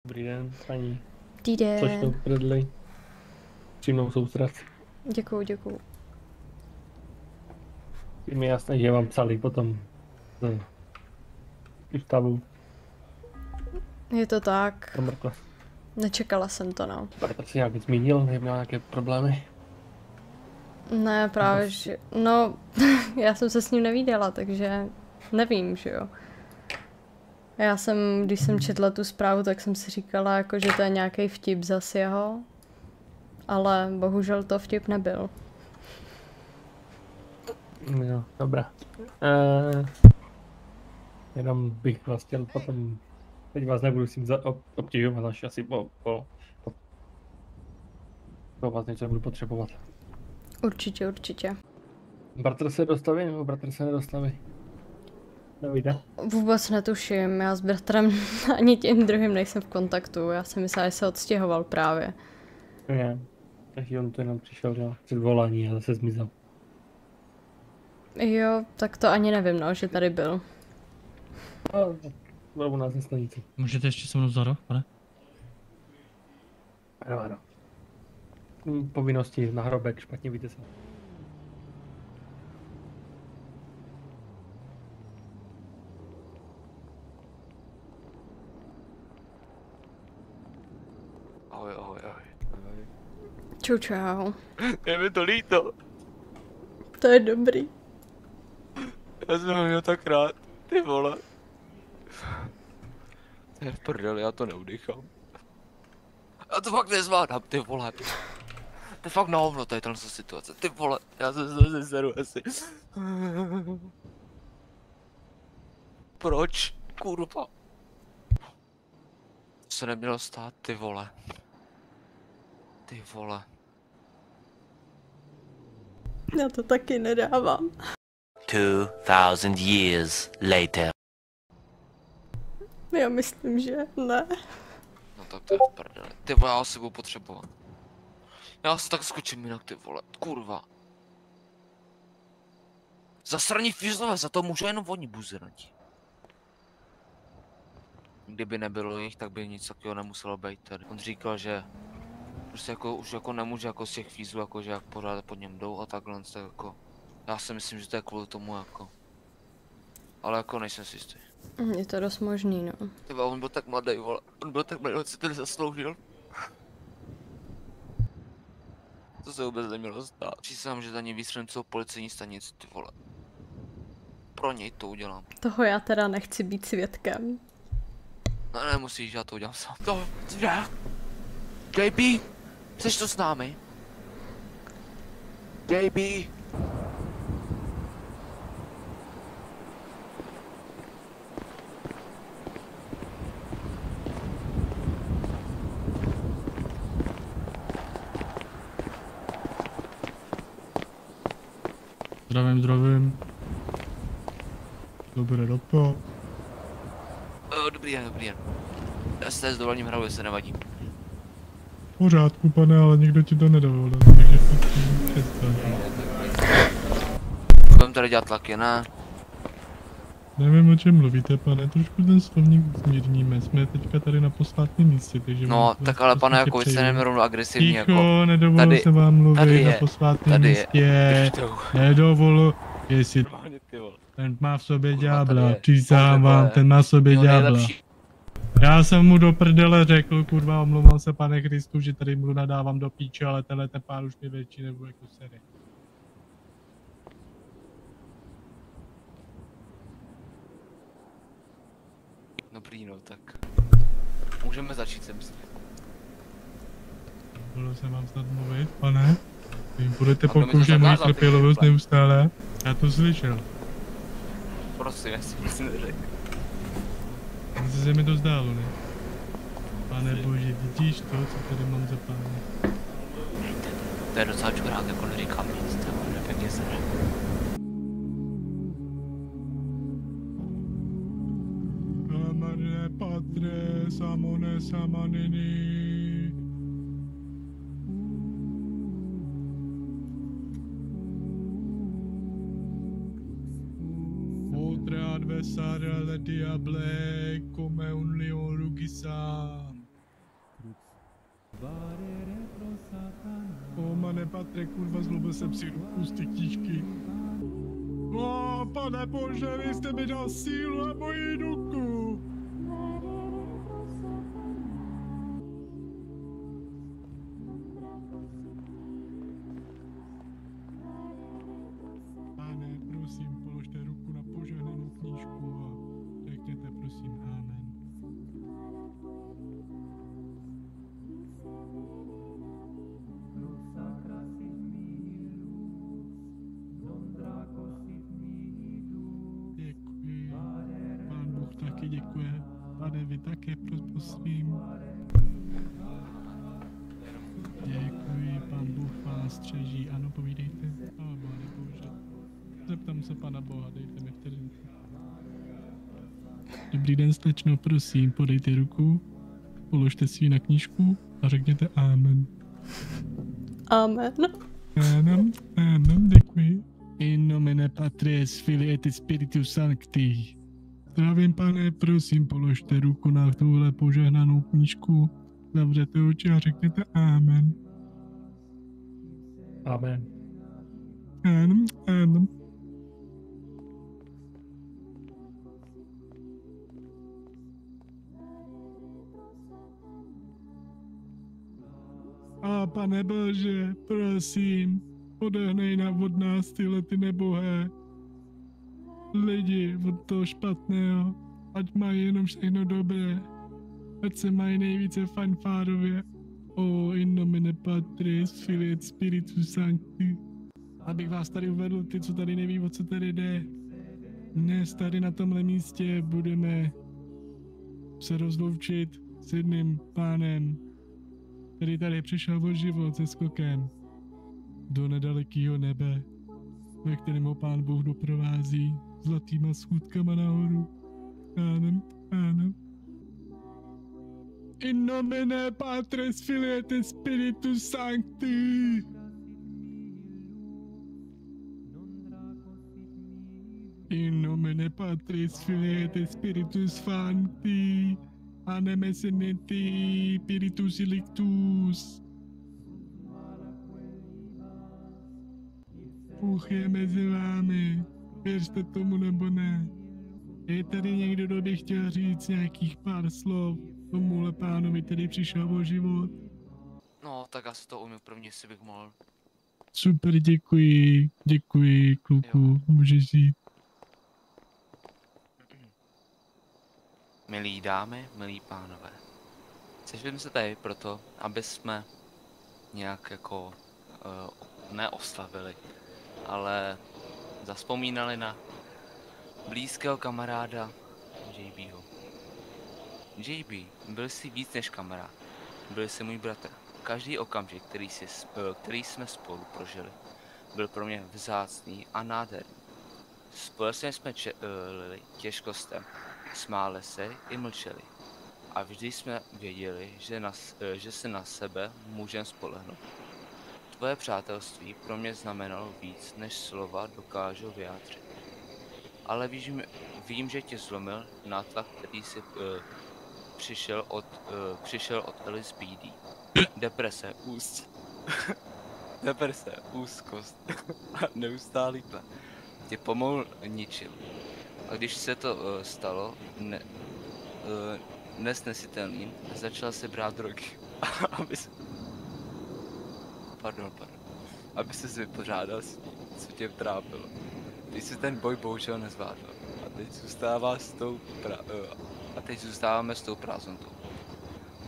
Dobrý den, paní. Dobrý Což to den. prdli. Přímou soustrast. Děkuju. Je mi jasné, že vám psali potom z ústavu. Je to tak. Pomrkla. Nečekala jsem to, no. Petr si nějak zmínil, že měl nějaké problémy. Ne, právě, že... No, já jsem se s ním nevídala, takže nevím, že jo. Když jsem četla tu zprávu, tak jsem si říkala, jako, že to je nějaký vtip zas jeho. Ale bohužel to vtip nebyl. Jo, dobrá. Jenom bych vás chtěl potom... Teď vás nebudu s tím obtěžovat, až asi po vás něco nebudu potřebovat. Určitě. Bratr se dostaví nebo bratr se nedostaví? Nevíde? Vůbec netuším, já s bratrem ani tím druhým nejsem v kontaktu. Já jsem myslela, že se odstěhoval právě. Ne, takže on to jenom přišel dělat před volání a zase zmizel. Jo, tak to ani nevím, no, že tady byl. Bylo u nás na stanici. Můžete ještě se mnou vzadu, pane? Ano. Povinnosti na hrobek, špatně víte se. Ahoj. Čau. Je mi to líto. To je dobrý. Já jsem ho měl tak rád. Ty vole. Je v prdeli, já to neudýchám. Já to fakt nezvládám, ty vole. To je fakt na hovno, tady tato situace. Ty vole, já se zeseru asi. Proč? Kurva. To se nemělo stát, ty vole. Ty vole. Já to taky nedávám. 2000 years later. Já myslím, že ne. No tak to je v prdeli. Ty vole, já si budu potřebovat. Já se tak skočím jinak, ty vole. Kurva. Zasraní fízlové, za to můžu jenom oni buzerati. Kdyby nebylo jich, tak by nic takového nemuselo být tady. On říkal, že prostě jako už jako nemůže jako z těch fízlů, jako že jak pořád pod něm jdou a takhle, tak jako. Já si myslím, že to je kvůli tomu jako. Ale jako nejsem si jistý. Je to dost možný, no. Tyba, on byl tak mladý, vole. On byl tak mladý, on si to nezasloužil. To se vůbec nemělo stát. Přísahám, že za ní vystřelím celou policejní stanici, ty vole. Pro něj to udělám. Toho já teda nechci být svědkem. No nemusíš, já to udělám sám. To, já. JB, jsi tu s námi? JB. Zdravím. Dobré dopo. Dobrý den. Já se s dovolením hraju, jestli nevadí. V pořádku, pane, ale nikdo ti to nedovolil, takže přestaň. Budeme tady dělat tlaky, ne? Nevím, o čem mluvíte, pane, trošku ten slovník zmírníme, jsme teďka tady na posvátném místě, takže... No, tak ale pane, jako jste neměl agresivní, Ticho, jako... nedovolil tady, jsem vám mluvit tady na je, posvátném místě. Nedovolil, jestli ten má v sobě ďábla, přísahám vám, ten má v sobě ďábla. Já jsem mu do prdele řekl, kurva, omlouvám se, pane Kristu, že tady mu nadávám do píče, ale tenhle ten pár už mě větší nebo jako sere. Dobrý, no, tak... Můžeme začít, jsem si. Dovolil jsem vám snad mluvit, pane? Vy budete A kdo mi to pokoušet moji zakázal, ty trpělivost vole? neustále? Já to slyšel. Prosím, já si nic neřekl. Zase se mi to zdálo, ne? Pane bože, vidíš to, co tady mám za pány? To je docela čurák, jako neříkám nic, to je pěkně sere. Amane patre, samone samanini. Potre adversare alle diable come un leone rugisam. O, mane Patre, kurva, zlobil jsem si ruku z ty knížky. O, pane bože, vy jste mi dal sílu a moji ruku. Pane, prosím, položte ruku na požehnanou knížku a řekněte prosím amen. Děkuji. Pán Bůh taky děkuje. Pane, vy také prosím. Děkuji, pán Bůh vás střeží. Ano, povídejte. Pane Bože. Zeptám se pana Boha, dejte mi vteřinku. Dobrý den, slečno, prosím, podejte ruku, položte si ji na knížku a řekněte amen. Amen. Amen, amen, děkuji. In nomine Patris, Filii et Spiritus Sancti. Zdravím, pane, prosím, položte ruku na tuhle požehnanou knížku, zavřete oči a řekněte amen. Amen. Amen, amen. A pane Bože, prosím, odehnej od nás tyhle ty nebohé lidi od toho špatného, ať mají jenom všechno dobré, ať se mají nejvíce fanfárově. O, in nomine Patris, Filii et Spiritus Sancti. Abych vás tady uvedl, ty, co tady neví, o co tady jde. Dnes tady na tomhle místě budeme se rozloučit s jedným pánem, který tady přišel o život se skokem do nedalekého nebe, ve kterém ho pán Bůh doprovází zlatýma schůdkama nahoru. Amen, amen. In nomine Patris, Filii et Spiritus Sancti. In nomine Patris, Filii et Spiritus Sancti. Aneme senenti Spiritus Ilictus. Bůh je mezi vámi, věřte tomu nebo ne. Je tady někdo, kdo by chtěl říct nějakých pár slov tomuhle pánovi, který přišel o život? No, tak asi to umím první, jestli bych mohl. Super, děkuji, kluku, můžeš jít. Milí dámy, milí pánové. Sešli jsme se tady proto, aby jsme nějak jako neoslavili, ale zavzpomínali na blízkého kamaráda JBho. JB byl si víc než kamarád, byl si můj bratr. Každý okamžik, který jsme spolu prožili, byl pro mě vzácný a nádherný. Společně jsme čelili těžkostem, smáli se i mlčeli. A vždy jsme věděli, že se na sebe můžeme spolehnout. Tvoje přátelství pro mě znamenalo víc, než slova dokážou vyjádřit. Ale vím, že tě zlomil nátlak, který si přišel od LSPD. Deprese, úzkost a neustálý tlak tě pomalu ničil. A když se to stalo nesnesitelným, začal se brát drogy, aby se vypořádal s tím, co tě trápilo. Teď se ten boj bohužel nezvládl. A teď zůstáváme s tou prázdnotou.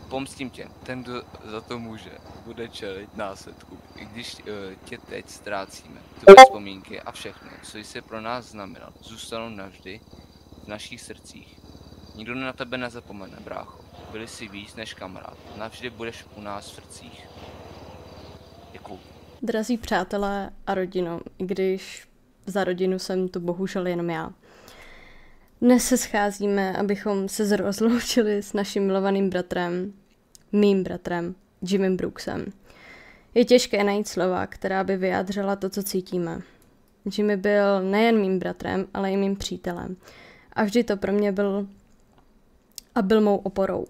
Pomstím tě, ten, kdo za to může, bude čelit následkům, i když tě teď ztrácíme. Tvoje vzpomínky a všechno, co jsi pro nás znamenal, zůstanou navždy v našich srdcích. Nikdo na tebe nezapomene, brácho. Byli jsi víc než kamarád. Navždy budeš u nás v srdcích. Děkuju. Drazí přátelé a rodino, i když za rodinu jsem tu bohužel jenom já. Dnes se scházíme, abychom se rozloučili s naším milovaným bratrem, mým bratrem, Jimmym Brooksem. Je těžké najít slova, která by vyjádřila to, co cítíme. Jimmy byl nejen mým bratrem, ale i mým přítelem. A vždy to pro mě byl mou oporou.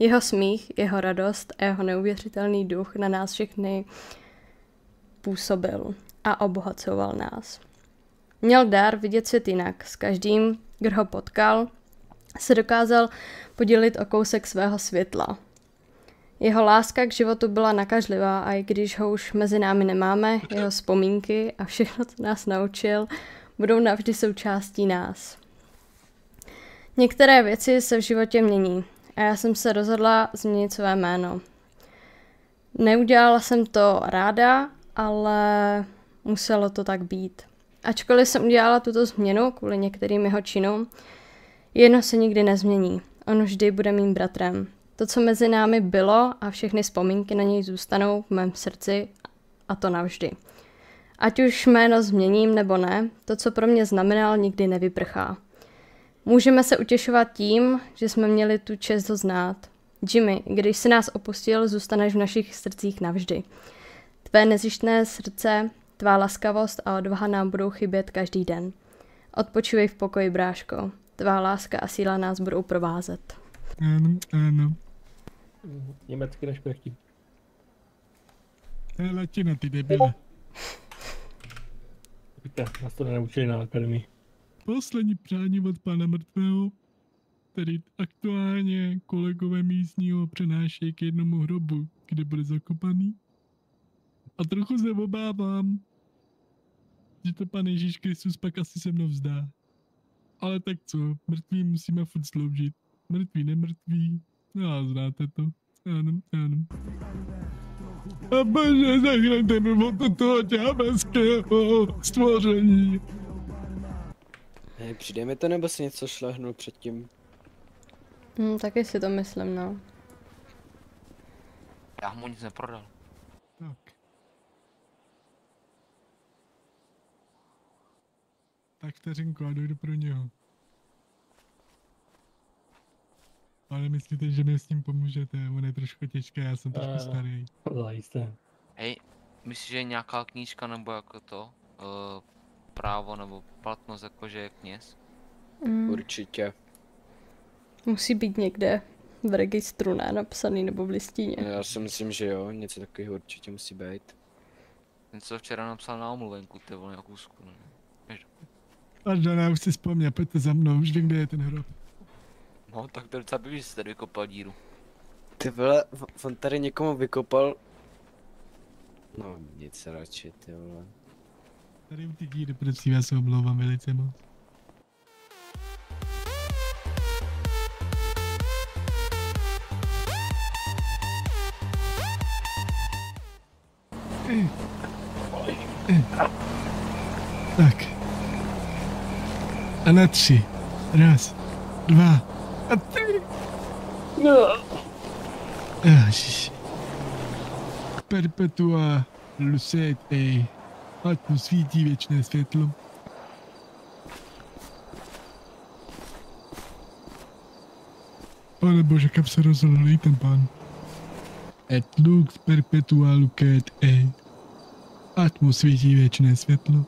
Jeho smích, jeho radost a jeho neuvěřitelný duch na nás všechny působil a obohacoval nás. Měl dar vidět svět jinak. S každým, kdo ho potkal, se dokázal podělit o kousek svého světla. Jeho láska k životu byla nakažlivá a i když ho už mezi námi nemáme, jeho vzpomínky a všechno, co nás naučil, budou navždy součástí nás. Některé věci se v životě mění a já jsem se rozhodla změnit své jméno. Neudělala jsem to ráda, ale muselo to tak být. Ačkoliv jsem udělala tuto změnu kvůli některým jeho činům, jedno se nikdy nezmění. On vždy bude mým bratrem. To, co mezi námi bylo a všechny vzpomínky na něj zůstanou v mém srdci a to navždy. Ať už jméno změním nebo ne, to, co pro mě znamenal, nikdy nevyprchá. Můžeme se utěšovat tím, že jsme měli tu čest ho znát. Jimmy, když si nás opustil, zůstaneš v našich srdcích navždy. Tvé nezištné srdce, tvá laskavost a odvaha nám budou chybět každý den. Odpočívej v pokoji, bráško. Tvá láska a síla nás budou provázet. Ano. Německy nešpechtí. To je latina, ty debile. Víte, nás to nenaučili na akademii. Poslední přání od pana mrtvého, který aktuálně kolegové místního přenáší k jednomu hrobu, kde bude zakopaný. A trochu se obávám, že to pan Ježíš Kristus pak asi se mnou vzdá. Ale tak co, mrtví musíme furt sloužit. Mrtví, nemrtví. No a znáte to. Ano. A bože, zachraňte mi od toho ďábelského stvoření. Hej, přijde mi to, nebo si něco šlehnul předtím? Taky si to myslím, no. Já mu nic neprodal. Tak. Tak vteřinku a dojdu pro něho. Ale myslíte, že mi s tím pomůžete? On je trošku těžké, já jsem trošku starý. Zajisté. Hej, myslíš, že je nějaká knížka nebo jako to? Právo nebo platnost, jakože je kněz? Určitě. Musí být někde v registru, ne napsaný nebo v listině. Já si myslím, že jo, něco takového určitě musí být. Ten co včera napsal na omluvenku, ty vole, nějakou zku, ne? Pardon, já už si vzpomněl, pojďte za mnou, už vím, kde je ten hrob. No, tak to docela by, že jsi tady vykopal díru. Ty vole, on tady někomu vykopal... No, nic radši, ty vole. Tady u ty díry, prosím, já se omlouvám velice moc. Tak. A na 3. 1, 2 a 3. No. Ježiš. Perpetua lucete. Ať mu svítí věčné světlo. Pane bože, kam se rozhodl ten pán? Et lux perpetua lucet ei. Ať mu svítí věčné světlo.